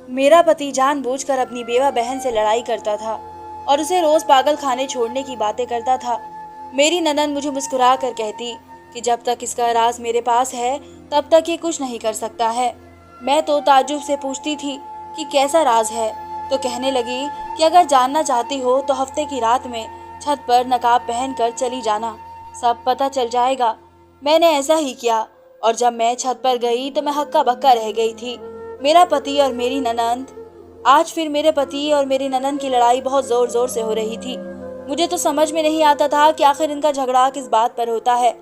मेरा पति जानबूझकर अपनी बेवा बहन से लड़ाई करता था और उसे रोज पागल खाने छोड़ने की बातें करता था। मेरी ननद मुझे मुस्कुरा कर कहती कि जब तक इसका राज मेरे पास है तब तक ये कुछ नहीं कर सकता है। मैं तो ताज्जुब से पूछती थी कि कैसा राज है, तो कहने लगी कि अगर जानना चाहती हो तो हफ्ते की रात में छत पर नकाब पहनकर चली जाना, सब पता चल जाएगा। मैंने ऐसा ही किया और जब मैं छत पर गई तो मैं हक्का बक्का रह गई थी। मेरा पति और मेरी ननद आज फिर मेरे पति और मेरी ननद की लड़ाई बहुत जोर जोर से हो रही थी। मुझे तो समझ में नहीं आता था कि आखिर इनका झगड़ा किस बात पर होता है।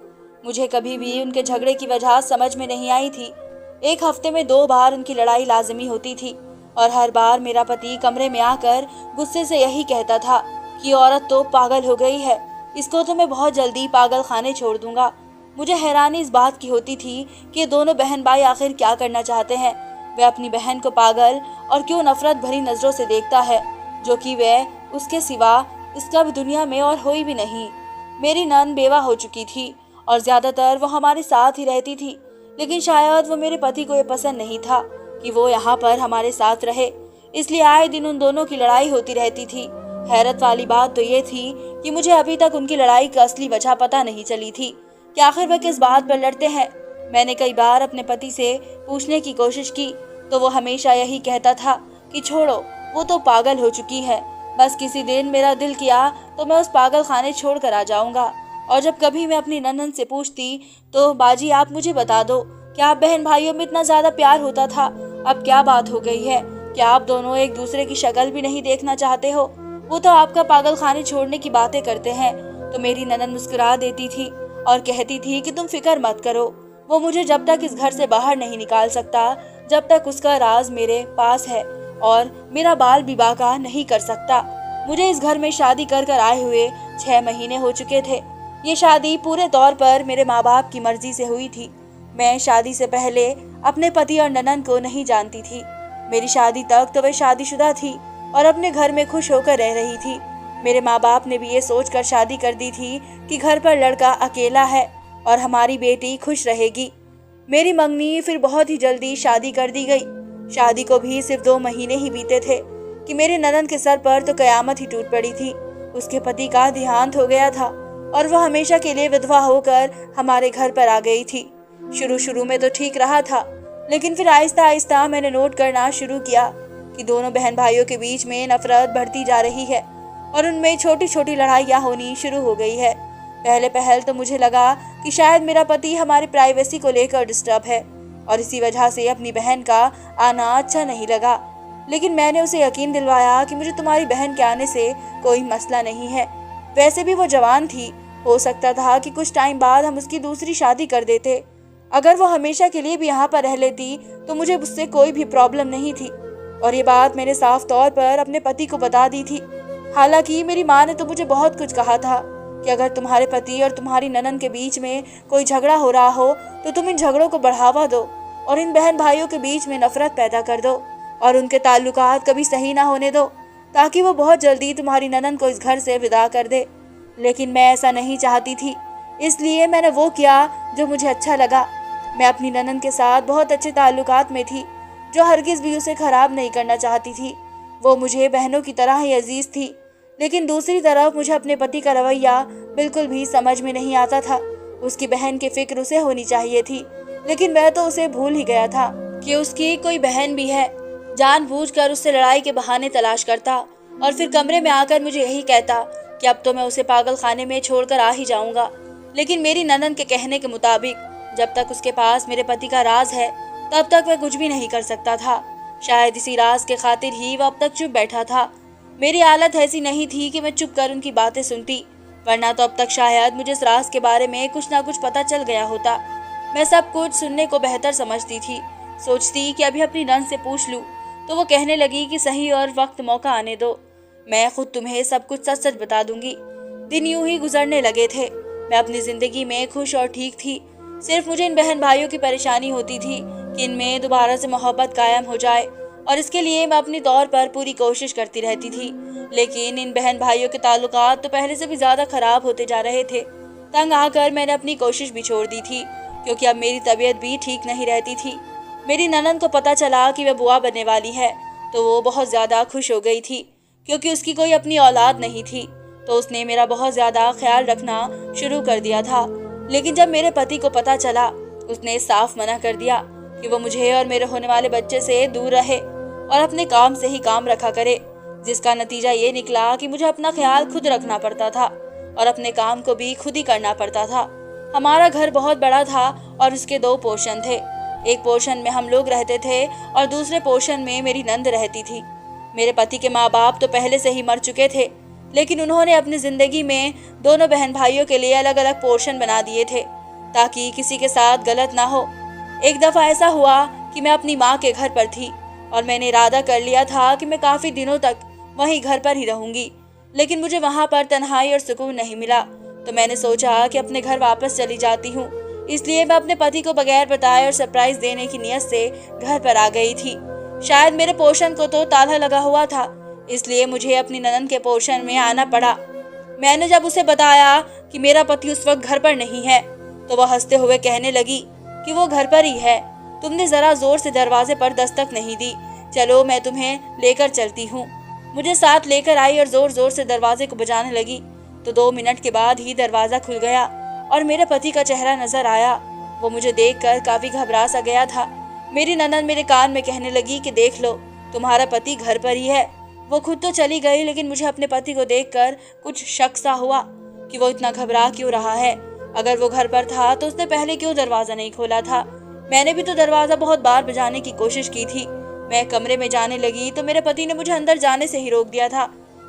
मुझे कभी भी उनके झगड़े की वजह समझ में नहीं आई थी। एक हफ्ते में 2 बार उनकी लड़ाई लाजमी होती थी और हर बार मेरा पति कमरे में आकर गुस्से से यही कहता था कि औरत तो पागल हो गई है, इसको तो मैं बहुत जल्दी पागल खाने छोड़ दूंगा। मुझे हैरानी इस बात की होती थी कि ये दोनों बहन भाई आखिर क्या करना चाहते हैं। वह अपनी बहन को पागल और क्यों नफरत भरी नजरों से देखता है, जो कि वह उसके सिवा इसका भी दुनिया में और कोई भी नहीं। मेरी नंद बेवा हो चुकी थी और ज्यादातर वो हमारे साथ ही रहती थी, लेकिन शायद वो मेरे पति को ये पसंद नहीं था कि वो यहाँ पर हमारे साथ रहे, इसलिए आए दिन उन दोनों की लड़ाई होती रहती थी। हैरत वाली बात तो ये थी कि मुझे अभी तक उनकी लड़ाई की असली वजह पता नहीं चली थी कि आखिर वह किस बात पर लड़ते हैं। मैंने कई बार अपने पति से पूछने की कोशिश की तो वो हमेशा यही कहता था कि छोड़ो, वो तो पागल हो चुकी है, बस किसी दिन मेरा दिल किया तो मैं उस पागल खाने छोड़ कर आ जाऊंगा। और जब कभी मैं अपनी ननद से पूछती तो बाजी आप मुझे बता दो, क्या आप बहन भाइयों में इतना ज्यादा प्यार होता था, अब क्या बात हो गई है, क्या आप दोनों एक दूसरे की शक्ल भी नहीं देखना चाहते हो, वो तो आपका पागल खाने छोड़ने की बातें करते हैं। तो मेरी ननद मुस्कुरा देती थी और कहती थी कि तुम फिक्र मत करो, वो मुझे जब तक इस घर से बाहर नहीं निकाल सकता, जब तक उसका राज मेरे पास है और मेरा बाल भी बाका नहीं कर सकता। मुझे इस घर में शादी कर आए हुए 6 महीने हो चुके थे। ये शादी पूरे तौर पर मेरे माँ बाप की मर्जी से हुई थी। मैं शादी से पहले अपने पति और ननद को नहीं जानती थी। मेरी शादी तक तो वह शादीशुदा थी और अपने घर में खुश होकर रह रही थी। मेरे माँ बाप ने भी ये सोचकर शादी कर दी थी कि घर पर लड़का अकेला है और हमारी बेटी खुश रहेगी। मेरी मंगनी फिर बहुत ही जल्दी शादी कर दी गई। शादी को भी सिर्फ 2 महीने ही बीते थे कि मेरी ननद के सर पर तो कयामत ही टूट पड़ी थी। उसके पति का देहांत हो गया था और वह हमेशा के लिए विधवा होकर हमारे घर पर आ गई थी। शुरू में तो ठीक रहा था, लेकिन फिर आहिस्ता आहिस्ता मैंने नोट करना शुरू किया कि दोनों बहन भाइयों के बीच में नफरत बढ़ती जा रही है और उनमें छोटी छोटी लड़ाइयाँ होनी शुरू हो गई है। पहल तो मुझे लगा कि शायद मेरा पति हमारी प्राइवेसी को लेकर डिस्टर्ब है और इसी वजह से अपनी बहन का आना अच्छा नहीं लगा, लेकिन मैंने उसे यकीन दिलवाया कि मुझे तुम्हारी बहन के आने से कोई मसला नहीं है। वैसे भी वो जवान थी, हो सकता था कि कुछ टाइम बाद हम उसकी दूसरी शादी कर देते। अगर वो हमेशा के लिए भी यहाँ पर रह लेती तो मुझे उससे कोई भी प्रॉब्लम नहीं थी और ये बात मैंने साफ तौर पर अपने पति को बता दी थी। हालांकि मेरी माँ ने तो मुझे बहुत कुछ कहा था कि अगर तुम्हारे पति और तुम्हारी ननद के बीच में कोई झगड़ा हो रहा हो तो तुम इन झगड़ों को बढ़ावा दो और इन बहन भाइयों के बीच में नफरत पैदा कर दो और उनके ताल्लुकात कभी सही ना होने दो, ताकि वो बहुत जल्दी तुम्हारी ननद को इस घर से विदा कर दे। लेकिन मैं ऐसा नहीं चाहती थी, इसलिए मैंने वो किया जो मुझे अच्छा लगा। मैं अपनी ननद के साथ बहुत अच्छे ताल्लुकात में थी, जो हरगिज भी उसे खराब नहीं करना चाहती थी। वो मुझे बहनों की तरह ही अजीज थी, लेकिन दूसरी तरफ मुझे अपने पति का रवैया बिल्कुल भी समझ में नहीं आता था। उसकी बहन की फिक्र उसे होनी चाहिए थी, लेकिन मैं तो उसे भूल ही गया था कि उसकी कोई बहन भी है। जानबूझकर उससे लड़ाई के बहाने तलाश करता और फिर कमरे में आकर मुझे यही कहता कि अब तो मैं उसे पागल खाने में छोड़कर आ ही जाऊंगा। लेकिन मेरी ननद के कहने के मुताबिक जब तक उसके पास मेरे पति का राज है तब तक वह कुछ भी नहीं कर सकता था। शायद इसी राज के खातिर ही वह अब तक चुप बैठा था। मेरी हालत ऐसी नहीं थी कि मैं चुप कर उनकी बातें सुनती, वरना तो अब तक शायद मुझे इस राज के बारे में कुछ ना कुछ पता चल गया होता। मैं सब कुछ सुनने को बेहतर समझती थी। सोचती कि अभी अपनी नंद से पूछ लूं, तो वो कहने लगी कि सही और वक्त मौका आने दो, मैं खुद तुम्हें सब कुछ सच सच बता दूंगी। दिन यूं ही गुजरने लगे थे। मैं अपनी जिंदगी में खुश और ठीक थी। सिर्फ मुझे इन बहन भाइयों की परेशानी होती थी कि इनमें दोबारा से मोहब्बत कायम हो जाए, और इसके लिए मैं अपनी तौर पर पूरी कोशिश करती रहती थी। लेकिन इन बहन भाइयों के ताल्लुकात तो पहले से भी ज्यादा खराब होते जा रहे थे। तंग आकर मैंने अपनी कोशिश भी छोड़ दी थी, क्योंकि अब मेरी तबीयत भी ठीक नहीं रहती थी। मेरी ननद को पता चला कि वह बुआ बनने वाली है तो वो बहुत ज़्यादा खुश हो गई थी, क्योंकि उसकी कोई अपनी औलाद नहीं थी। तो उसने मेरा बहुत ज़्यादा ख्याल रखना शुरू कर दिया था। लेकिन जब मेरे पति को पता चला, उसने साफ मना कर दिया कि वो मुझे और मेरे होने वाले बच्चे से दूर रहे और अपने काम से ही काम रखा करे, जिसका नतीजा ये निकला कि मुझे अपना ख्याल खुद रखना पड़ता था और अपने काम को भी खुद ही करना पड़ता था। हमारा घर बहुत बड़ा था और उसके 2 पोर्शन थे। एक पोर्शन में हम लोग रहते थे और दूसरे पोर्शन में मेरी नंद रहती थी। मेरे पति के माँ बाप तो पहले से ही मर चुके थे, लेकिन उन्होंने अपनी जिंदगी में दोनों बहन भाइयों के लिए अलग अलग पोर्शन बना दिए थे, ताकि किसी के साथ गलत ना हो। एक दफा ऐसा हुआ कि मैं अपनी माँ के घर पर थी और मैंने इरादा कर लिया था कि मैं काफी दिनों तक वहीं घर पर ही रहूंगी, लेकिन मुझे वहां पर तन्हाई और सुकून नहीं मिला। तो मैंने सोचा कि अपने घर वापस चली जाती हूँ। इसलिए मैं अपने पति को बगैर बताए और सरप्राइज देने की नियत से घर पर आ गई थी। शायद मेरे पोर्शन को तो ताला लगा हुआ था, इसलिए मुझे अपनी ननद के पोर्शन में आना पड़ा। मैंने जब उसे बताया कि मेरा पति उस वक्त घर पर नहीं है, तो वह हंसते हुए कहने लगी कि वो घर पर ही है। तुमने जरा जोर से दरवाजे पर दस्तक नहीं दी। चलो मैं तुम्हें लेकर चलती हूँ। मुझे साथ लेकर आई और जोर जोर से दरवाजे को बजाने लगी। तो 2 मिनट के बाद ही दरवाजा खुल गया और मेरे पति का चेहरा नजर आया। वो मुझे देखकर काफी घबरा सा गया था। मेरी ननद मेरे कान में कहने लगी कि देख लो, तुम्हारा पति घर पर ही है। वो खुद तो चली गई, लेकिन मुझे अपने पति को देखकर कुछ शक सा हुआ कि वो इतना घबरा क्यों रहा है। अगर वो घर पर था तो उसने पहले क्यों दरवाजा नहीं खोला था। मैंने भी तो दरवाजा बहुत बार बजाने की कोशिश की थी। मैं कमरे में जाने लगी तो मेरे पति ने मुझे अंदर जाने से ही रोक दिया था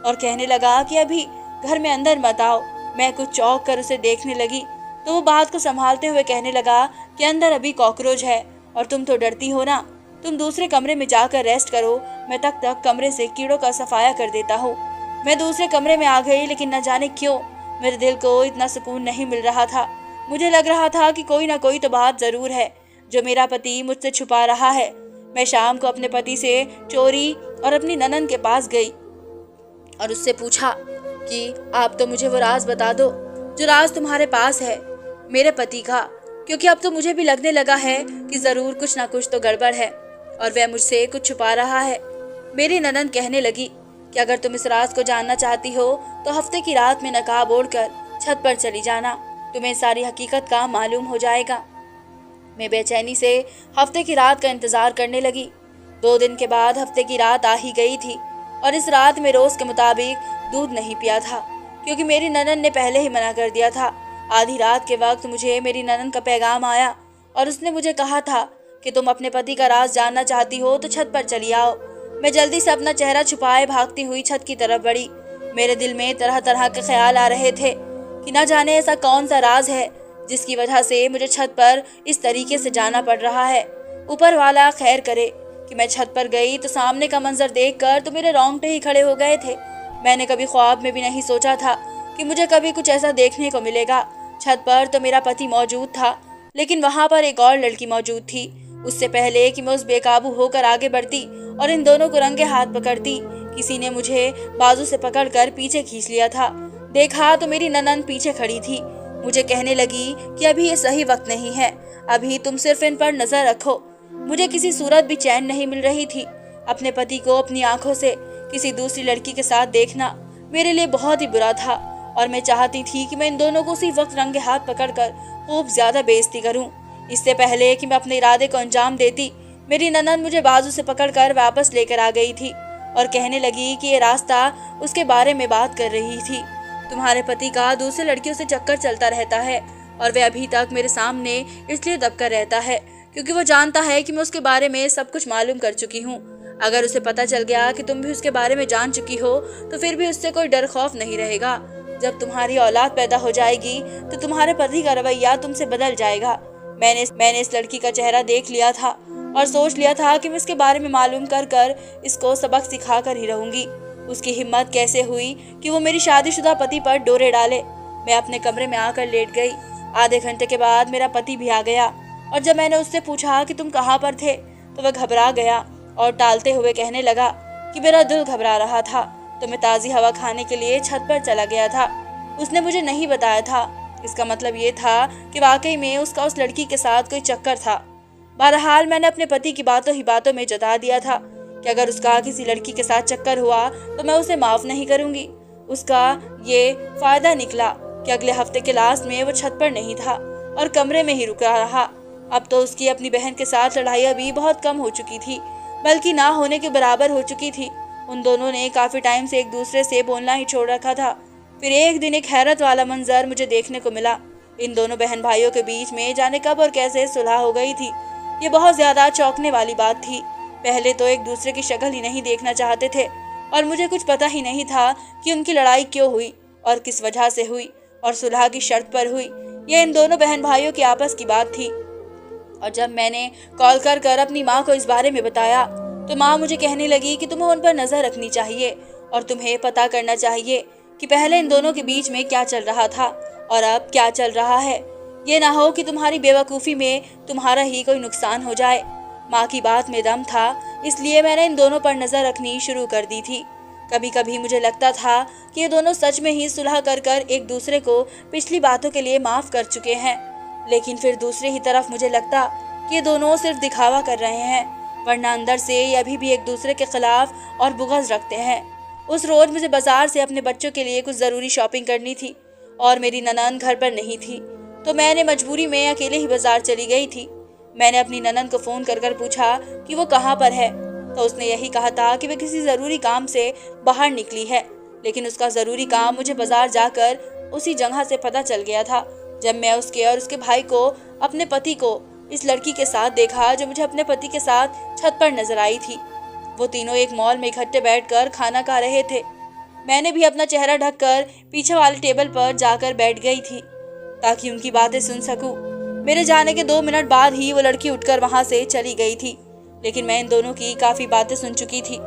और कहने लगा कि अभी घर में अंदर मत आओ। मैं कुछ चौंक कर उसे देखने लगी तो वो बात को संभालते हुए कहने लगा कि अंदर अभी कॉकरोच है और तुम तो डरती हो ना। तुम दूसरे कमरे में जाकर रेस्ट करो, मैं तक कमरे से कीड़ों का सफाया कर देता हूँ। मैं दूसरे कमरे में आ गई, लेकिन न जाने क्यों मेरे दिल को इतना सुकून नहीं मिल रहा था। मुझे लग रहा था कि कोई ना कोई तो बात जरूर है जो मेरा पति मुझसे छुपा रहा है। मैं शाम को अपने पति से चोरी और अपनी ननद के पास गई और उससे पूछा कि आप तो मुझे वो राज बता दो जो राज तुम्हारे पास है मेरे पति का, क्योंकि अब तो मुझे भी लगने लगा है कि जरूर कुछ ना कुछ तो गड़बड़ है और वह मुझसे कुछ छुपा रहा है। मेरी ननद कहने लगी कि अगर तुम इस राज को जानना चाहती हो तो हफ्ते की रात में नकाब ओढ़कर छत पर चली जाना, तुम्हें सारी हकीकत का मालूम हो जाएगा। मैं बेचैनी से हफ्ते की रात का इंतजार करने लगी। 2 दिन के बाद हफ्ते की रात आ ही गई थी और इस रात में रोज के मुताबिक दूध नहीं पिया था, क्योंकि मेरी ननद ने पहले ही मना कर दिया था। आधी रात के वक्त मुझे मेरी ननद का पैगाम आया और उसने मुझे कहा था कि तुम अपने पति का राज जानना चाहती हो तो छत पर चली आओ। मैं जल्दी से अपना चेहरा छुपाए भागती हुई छत की तरफ बढ़ी। मेरे दिल में तरह तरह के ख्याल आ रहे थे कि न जाने ऐसा कौन सा राज है जिसकी वजह से मुझे छत पर इस तरीके से जाना पड़ रहा है। ऊपर वाला खैर करे कि मैं छत पर गई तो सामने का मंजर देखकर तो मेरे रोंगटे ही खड़े हो गए थे। मैंने कभी ख्वाब में भी नहीं सोचा था कि मुझे कभी कुछ ऐसा देखने को मिलेगा। छत पर तो मेरा पति मौजूद था, लेकिन वहां पर एक और लड़की मौजूद थी। उससे पहले कि मैं उस बेकाबू होकर आगे बढ़ती और इन दोनों को रंगे हाथ पकड़ती, किसी ने मुझे बाजू से पकड़कर पीछे खींच लिया था। देखा तो मेरी ननद पीछे खड़ी थी। मुझे कहने लगी कि अभी ये सही वक्त नहीं है, अभी तुम सिर्फ इन पर नजर रखो। मुझे किसी सूरत भी चैन नहीं मिल रही थी। अपने पति को अपनी आंखों से किसी दूसरी लड़की के साथ देखना मेरे लिए बहुत ही बुरा था और मैं चाहती थी कि मैं इन दोनों को उसी वक्त रंगे हाथ पकड़कर खूब ज्यादा बेइज्जती करूं। इससे पहले कि मैं अपने इरादे को अंजाम देती, मेरी ननद मुझे बाजू से पकड़कर वापस लेकर आ गई थी और कहने लगी कि ये रास्ता उसके बारे में बात कर रही थी। तुम्हारे पति का दूसरे लड़कियों से चक्कर चलता रहता है और वह अभी तक मेरे सामने इसलिए दबकर रहता है क्योंकि वो जानता है कि मैं उसके बारे में सब कुछ मालूम कर चुकी हूँ। अगर उसे पता चल गया कि तुम भी उसके बारे में जान चुकी हो तो फिर भी उससे कोई डर खौफ नहीं रहेगा। जब तुम्हारी औलाद पैदा हो जाएगी तो तुम्हारे पति का रवैया तुमसे बदल जाएगा। मैंने इस लड़की का चेहरा देख लिया था और सोच लिया था कि मैं इसके बारे में मालूम कर कर इसको सबक सिखा कर ही रहूंगी। उसकी हिम्मत कैसे हुई कि वो मेरी शादीशुदा पति पर डोरे डाले। मैं अपने कमरे में आकर लेट गई। आधे घंटे के बाद मेरा पति भी आ गया और जब मैंने उससे पूछा कि तुम कहाँ पर थे तो वह घबरा गया और टालते हुए कहने लगा कि मेरा दिल घबरा रहा था तो मैं ताज़ी हवा खाने के लिए छत पर चला गया था। उसने मुझे नहीं बताया था। इसका मतलब ये था कि वाकई में उसका उस लड़की के साथ कोई चक्कर था। बहरहाल मैंने अपने पति की बातों ही बातों में जता दिया था कि अगर उसका किसी लड़की के साथ चक्कर हुआ तो मैं उसे माफ़ नहीं करूँगी। उसका ये फ़ायदा निकला कि अगले हफ्ते के लास्ट में वो छत पर नहीं था और कमरे में ही रुका रहा। अब तो उसकी अपनी बहन के साथ लड़ाइयाँ भी बहुत कम हो चुकी थी, बल्कि ना होने के बराबर हो चुकी थी। उन दोनों ने काफ़ी टाइम से एक दूसरे से बोलना ही छोड़ रखा था। फिर एक दिन एक हैरत वाला मंजर मुझे देखने को मिला। इन दोनों बहन भाइयों के बीच में जाने कब और कैसे सुलह हो गई थी। ये बहुत ज्यादा चौंकने वाली बात थी। पहले तो एक दूसरे की शक्ल ही नहीं देखना चाहते थे और मुझे कुछ पता ही नहीं था कि उनकी लड़ाई क्यों हुई और किस वजह से हुई और सुलह की शर्त पर हुई। यह इन दोनों बहन भाइयों की आपस की बात थी। और जब मैंने कॉल कर अपनी माँ को इस बारे में बताया तो माँ मुझे कहने लगी कि तुम्हें उन पर नजर रखनी चाहिए और तुम्हें पता करना चाहिए कि पहले इन दोनों के बीच में क्या चल रहा था और अब क्या चल रहा है। ये ना हो कि तुम्हारी बेवकूफ़ी में तुम्हारा ही कोई नुकसान हो जाए। माँ की बात में दम था, इसलिए मैंने इन दोनों पर नजर रखनी शुरू कर दी थी। कभी कभी मुझे लगता था कि ये दोनों सच में ही सुलह कर एक दूसरे को पिछली बातों के लिए माफ कर चुके हैं, लेकिन फिर दूसरी ही तरफ मुझे लगता कि ये दोनों सिर्फ दिखावा कर रहे हैं, वरना अंदर से ये अभी भी एक दूसरे के खिलाफ और बुग़्ज़ रखते हैं। उस रोज मुझे बाजार से अपने बच्चों के लिए कुछ ज़रूरी शॉपिंग करनी थी और मेरी ननद घर पर नहीं थी, तो मैंने मजबूरी में अकेले ही बाजार चली गई थी। मैंने अपनी ननद को फ़ोन कर पूछा कि वो कहाँ पर है, तो उसने यही कहा था कि वह किसी ज़रूरी काम से बाहर निकली है, लेकिन उसका ज़रूरी काम मुझे बाजार जाकर उसी जगह से पता चल गया था जब मैं उसके और उसके भाई को, अपने पति को, इस लड़की के साथ देखा जो मुझे अपने पति के साथ छत पर नजर आई थी। वो तीनों एक मॉल में इकट्ठे बैठकर खाना खा रहे थे। मैंने भी अपना चेहरा ढककर पीछे वाले टेबल पर जाकर बैठ गई थी ताकि उनकी बातें सुन सकूं। मेरे जाने के 2 मिनट बाद ही वो लड़की उठकर वहां से चली गई थी, लेकिन मैं इन दोनों की काफ़ी बातें सुन चुकी थी।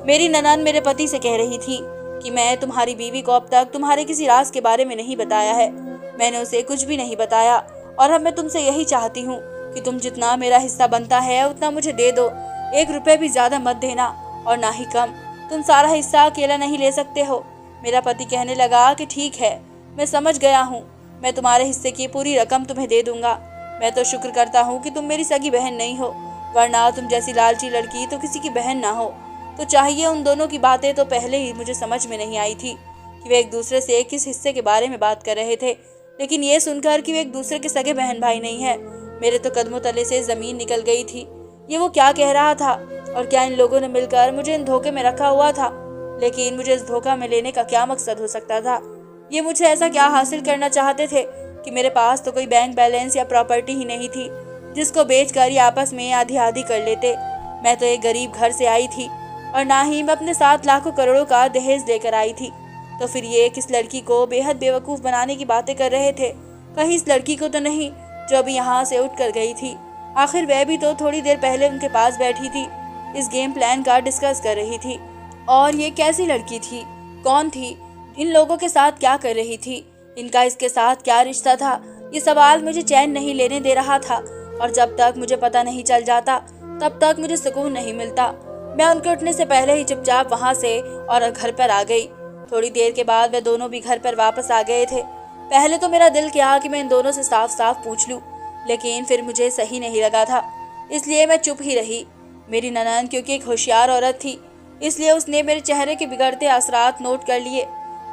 मेरी ननद मेरे पति से कह रही थी कि मैं तुम्हारी बीवी को अब तक तुम्हारे किसी राज के बारे में नहीं बताया है, मैंने उसे कुछ भी नहीं बताया और अब मैं तुमसे यही चाहती हूँ कि तुम जितना मेरा हिस्सा बनता है उतना मुझे दे दो। 1 रुपये भी ज़्यादा मत देना और ना ही कम। तुम सारा हिस्सा अकेला नहीं ले सकते हो। मेरा पति कहने लगा कि ठीक है, मैं समझ गया हूँ, मैं तुम्हारे हिस्से की पूरी रकम तुम्हें दे दूंगा। मैं तो शुक्र करता हूँ कि तुम मेरी सगी बहन नहीं हो, वरना तुम जैसी लालची लड़की तो किसी की बहन ना हो। तो चाहिए उन दोनों की बातें तो पहले ही मुझे समझ में नहीं आई थी कि वे एक दूसरे से किस हिस्से के बारे में बात कर रहे थे, लेकिन ये सुनकर कि वे एक दूसरे के सगे बहन भाई नहीं है, मेरे तो कदमों तले से ज़मीन निकल गई थी। ये वो क्या कह रहा था और क्या इन लोगों ने मिलकर मुझे इन धोखे में रखा हुआ था? लेकिन मुझे इस धोखा में लेने का क्या मकसद हो सकता था? ये मुझे ऐसा क्या हासिल करना चाहते थे कि मेरे पास तो कोई बैंक बैलेंस या प्रॉपर्टी ही नहीं थी जिसको बेचकर ये आपस में आधी आधी कर लेते। मैं तो एक गरीब घर से आई थी और ना ही मैं अपने 7 लाखों करोड़ों का दहेज लेकर आई थी। तो फिर ये किस लड़की को बेहद बेवकूफ़ बनाने की बातें कर रहे थे? कहीं इस लड़की को तो नहीं जो अभी यहाँ से उठ कर गई थी? आखिर वह भी तो थोड़ी देर पहले उनके पास बैठी थी, इस गेम प्लान का डिस्कस कर रही थी। और ये कैसी लड़की थी? कौन थी? इन लोगों के साथ क्या कर रही थी? इनका इसके साथ क्या रिश्ता था? ये सवाल मुझे चैन नहीं लेने दे रहा था और जब तक मुझे पता नहीं चल जाता तब तक मुझे सुकून नहीं मिलता। मैं उनके उठने से पहले ही चुपचाप वहाँ से और घर पर आ गई। थोड़ी देर के बाद वे दोनों भी घर पर वापस आ गए थे। पहले तो मेरा दिल किया कि मैं इन दोनों से साफ साफ पूछ लूँ, लेकिन फिर मुझे सही नहीं लगा था, इसलिए मैं चुप ही रही। मेरी ननद क्योंकि एक होशियार औरत थी, इसलिए उसने मेरे चेहरे के बिगड़ते असरात नोट कर लिए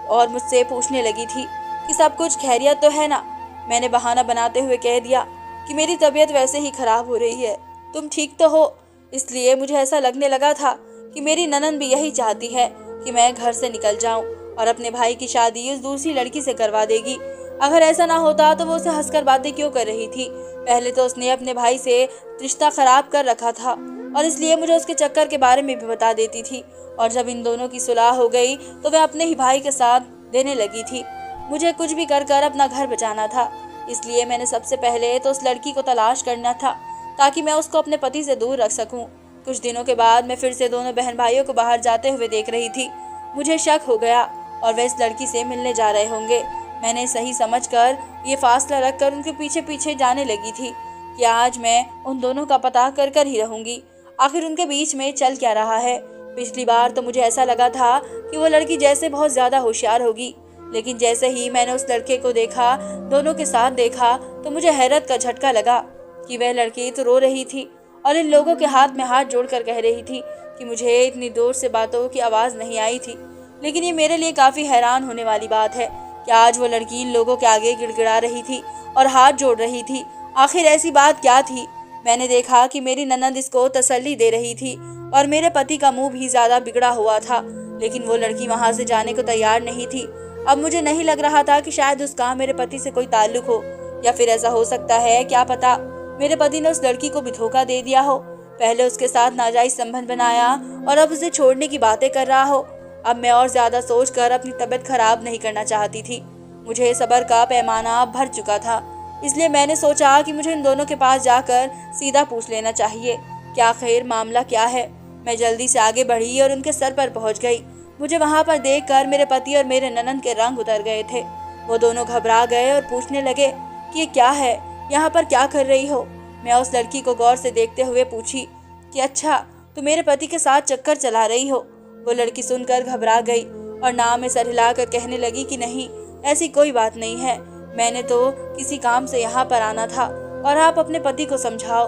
और मुझसे पूछने लगी थी कि सब कुछ खैरियत तो है ना। मैंने बहाना बनाते हुए कह दिया कि मेरी तबीयत वैसे ही खराब हो रही है, तुम ठीक तो हो? इसलिए मुझे ऐसा लगने लगा था कि मेरी ननद भी यही चाहती है कि मैं घर से निकल जाऊं और अपने भाई की शादी उस दूसरी लड़की से करवा देगी। अगर ऐसा ना होता तो वो उसे हंसकर बातें क्यों कर रही थी? पहले तो उसने अपने भाई से रिश्ता खराब कर रखा था और इसलिए मुझे उसके चक्कर के बारे में भी बता देती थी, और जब इन दोनों की सुलह हो गई तो वह अपने ही भाई के साथ देने लगी थी। मुझे कुछ भी कर अपना घर बचाना था, इसलिए मैंने सबसे पहले तो उस लड़की को तलाश करना था ताकि मैं उसको अपने पति से दूर रख सकूं। कुछ दिनों के बाद मैं फिर से दोनों बहन भाइयों को बाहर जाते हुए देख रही थी। मुझे शक हो गया और वह इस लड़की से मिलने जा रहे होंगे। मैंने सही समझकर ये फासला रखकर उनके पीछे पीछे जाने लगी थी कि आज मैं उन दोनों का पता कर ही रहूंगी, आखिर उनके बीच में चल क्या रहा है। पिछली बार तो मुझे ऐसा लगा था कि वो लड़की जैसे बहुत ज़्यादा होशियार होगी, लेकिन जैसे ही मैंने उस लड़के को देखा, दोनों के साथ देखा, तो मुझे हैरत का झटका लगा कि वह लड़की तो रो रही थी और इन लोगों के हाथ में हाथ जोड़कर कह रही थी कि मुझे इतनी दूर से बातों की आवाज़ नहीं आई थी। लेकिन ये मेरे लिए काफ़ी हैरान होने वाली बात है कि आज वो लड़की इन लोगों के आगे गिड़गिड़ा रही थी और हाथ जोड़ रही थी। आखिर ऐसी बात क्या थी? मैंने देखा कि मेरी ननद इसको तसल्ली दे रही थी और मेरे पति का मुंह भी ज़्यादा बिगड़ा हुआ था, लेकिन वो लड़की वहाँ से जाने को तैयार नहीं थी। अब मुझे नहीं लग रहा था कि शायद उसका मेरे पति से कोई ताल्लुक हो, या फिर ऐसा हो सकता है, क्या पता, मेरे पति ने उस लड़की को भी धोखा दे दिया हो। पहले उसके साथ नाजायज संबंध बनाया और अब उसे छोड़ने की बातें कर रहा हो। अब मैं और ज्यादा सोचकर अपनी तबीयत खराब नहीं करना चाहती थी। मुझे सब्र का पैमाना भर चुका था, इसलिए मैंने सोचा कि मुझे इन दोनों के पास जाकर सीधा पूछ लेना चाहिए कि आखिर मामला क्या है। मैं जल्दी से आगे बढ़ी और उनके सर पर पहुंच गई। मुझे वहां पर देखकर मेरे पति और मेरे ननद के रंग उतर गए थे। वो दोनों घबरा गए और पूछने लगे कि ये क्या है, यहाँ पर क्या कर रही हो। मैं उस लड़की को गौर से देखते हुए पूछी कि अच्छा, तो मेरे पति के साथ चक्कर चला रही हो। वो लड़की सुनकर घबरा गई और नाव में सर हिलाकर कहने लगी कि नहीं, ऐसी कोई बात नहीं है। मैंने तो किसी काम से यहाँ पर आना था और आप अपने पति को समझाओ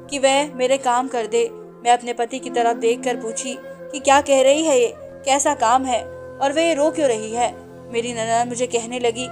कि वह मेरे काम कर दे। मैं अपने पति की तरफ देखकर पूछी कि क्या कह रही है, ये कैसा काम है और वह ये रो क्यों रही है। मेरी ननद मुझे कहने लगी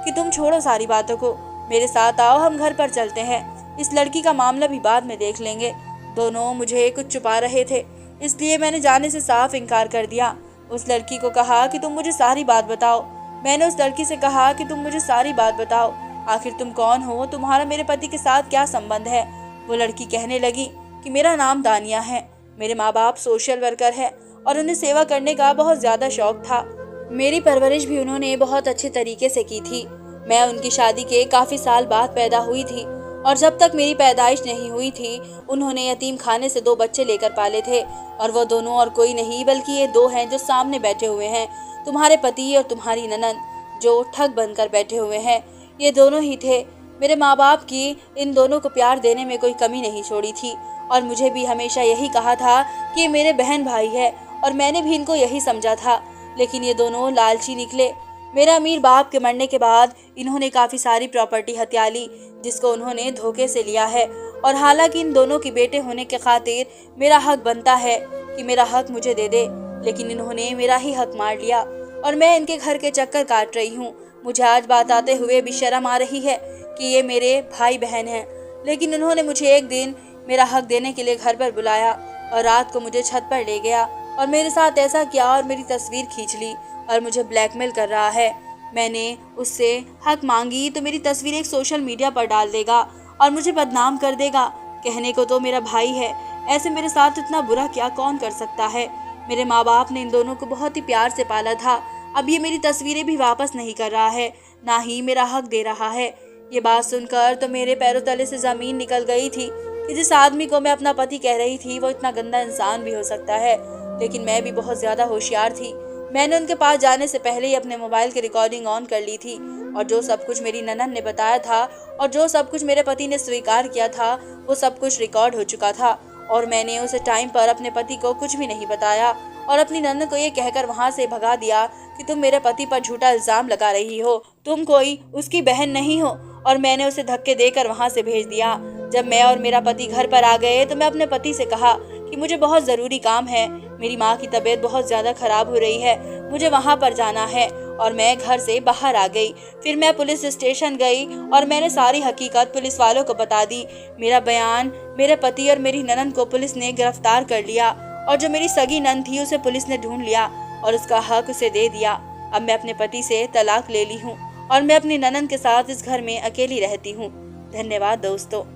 कि तुम छोड़ो सारी बातों को, मेरे साथ आओ, हम घर पर चलते हैं, इस लड़की का मामला भी बाद में देख लेंगे। दोनों मुझे कुछ छुपा रहे थे, इसलिए मैंने जाने से साफ इनकार कर दिया। उस लड़की को कहा कि तुम मुझे सारी बात बताओ। मैंने उस लड़की से कहा कि तुम मुझे सारी बात बताओ, आखिर तुम कौन हो, तुम्हारा मेरे पति के साथ क्या संबंध है। वो लड़की कहने लगी कि मेरा नाम दानिया है, मेरे माँ बाप सोशल वर्कर है और उन्हें सेवा करने का बहुत ज्यादा शौक था। मेरी परवरिश भी उन्होंने बहुत अच्छे तरीके से की थी। मैं उनकी शादी के काफी साल बाद पैदा हुई थी और जब तक मेरी पैदाइश नहीं हुई थी उन्होंने यतीम खाने से 2 बच्चे लेकर पाले थे, और वो दोनों और कोई नहीं बल्कि ये 2 हैं जो सामने बैठे हुए हैं, तुम्हारे पति और तुम्हारी ननद जो ठग बनकर बैठे हुए हैं। ये दोनों ही थे। मेरे माँ बाप की इन दोनों को प्यार देने में कोई कमी नहीं छोड़ी थी और मुझे भी हमेशा यही कहा था कि ये मेरे बहन भाई है और मैंने भी इनको यही समझा था। लेकिन ये दोनों लालची निकले। मेरा अमीर बाप के मरने के बाद इन्होंने काफ़ी सारी प्रॉपर्टी हथिया ली, जिसको उन्होंने धोखे से लिया है। और हालांकि इन दोनों के बेटे होने के खातिर मेरा हक बनता है कि मेरा हक मुझे दे दे, लेकिन इन्होंने मेरा ही हक मार लिया और मैं इनके घर के चक्कर काट रही हूँ। मुझे आज बात आते हुए भी शर्म आ रही है कि ये मेरे भाई बहन हैं, लेकिन उन्होंने मुझे एक दिन मेरा हक देने के लिए घर पर बुलाया और रात को मुझे छत पर ले गया और मेरे साथ ऐसा किया और मेरी तस्वीर खींच ली और मुझे ब्लैकमेल कर रहा है। मैंने उससे हक मांगी तो मेरी तस्वीर एक सोशल मीडिया पर डाल देगा और मुझे बदनाम कर देगा। कहने को तो मेरा भाई है, ऐसे मेरे साथ इतना बुरा क्या कौन कर सकता है। मेरे माँ बाप ने इन दोनों को बहुत ही प्यार से पाला था। अब ये मेरी तस्वीरें भी वापस नहीं कर रहा है, ना ही मेरा हक दे रहा है। ये बात सुनकर तो मेरे पैरों तले से ज़मीन निकल गई थी कि जिस आदमी को मैं अपना पति कह रही थी वो इतना गंदा इंसान भी हो सकता है। लेकिन मैं भी बहुत ज़्यादा होशियार थी। मैंने उनके पास जाने से पहले ही अपने मोबाइल की रिकॉर्डिंग ऑन कर ली थी और जो सब कुछ मेरी ननद ने बताया था और जो सब कुछ मेरे पति ने स्वीकार किया था वो सब कुछ रिकॉर्ड हो चुका था। और मैंने उस टाइम पर अपने पति को कुछ भी नहीं बताया और अपनी ननद को ये कहकर वहाँ से भगा दिया कि तुम मेरे पति पर झूठा इल्ज़ाम लगा रही हो, तुम कोई उसकी बहन नहीं हो। और मैंने उसे धक्के देकर वहाँ से भेज दिया। जब मैं और मेरा पति घर पर आ गए तो मैं अपने पति से कहा कि मुझे बहुत ज़रूरी काम है, मेरी माँ की तबीयत बहुत ज़्यादा ख़राब हो रही है, मुझे वहाँ पर जाना है। और मैं घर से बाहर आ गई। फिर मैं पुलिस स्टेशन गई और मैंने सारी हकीकत पुलिस वालों को बता दी। मेरा बयान मेरे पति और मेरी ननद को पुलिस ने गिरफ्तार कर लिया और जो मेरी सगी ननद थी उसे पुलिस ने ढूंढ लिया और उसका हक उसे दे दिया। अब मैं अपने पति से तलाक ले ली हूँ और मैं अपनी ननद के साथ इस घर में अकेली रहती हूँ। धन्यवाद दोस्तों।